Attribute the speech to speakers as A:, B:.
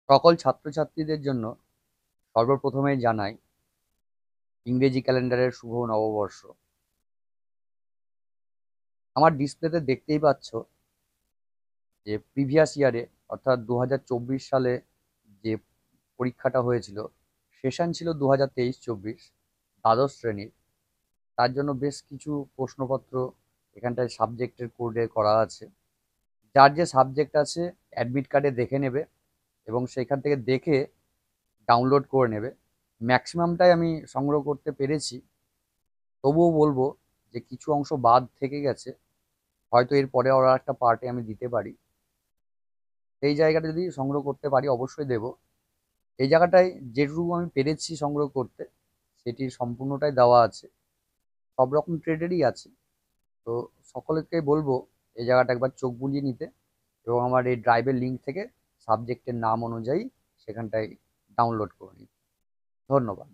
A: সকল ছাত্রছাত্রীদের জন্য সর্বপ্রথমেই জানাই ইংরেজি ক্যালেন্ডারের শুভ নববর্ষ। আমার ডিসপ্লেতে দেখতেই পাচ্ছ যে প্রিভিয়াস ইয়ারে অর্থাৎ 2024 সালে যে পরীক্ষাটা হয়েছিল, সেশন ছিল 2023-24 দ্বাদশ শ্রেণীর। তার জন্য বেশ কিছু প্রশ্নপত্র এখানটায় সাবজেক্টের কোডে করা আছে। যার যে সাবজেক্ট আছে অ্যাডমিট কার্ডে দেখে নেবে এবং সেখান থেকে দেখে ডাউনলোড করে নেবে। ম্যাক্সিমামটাই আমি সংগ্রহ করতে পেরেছি, তবুও বলবো যে কিছু অংশ বাদ থেকে গেছে, হয়তো এর পরে আরও একটা পার্টে আমি দিতে পারি। সেই জায়গাটা যদি সংগ্রহ করতে পারি অবশ্যই দেব। এই জায়গাটায় যেটুকু আমি পেরেছি সংগ্রহ করতে সেটি সম্পূর্ণটাই দেওয়া আছে, সব রকম ট্রেডেরই আছে। তো সকলকে বলবো এই জায়গাটা একবার চোখ বুলিয়ে নিতে এবং আমার এই ড্রাইভের লিঙ্ক থেকে সাবজেক্টের নাম অনুযায়ী সেখানটায় ডাউনলোড করে নিতে। ধন্যবাদ।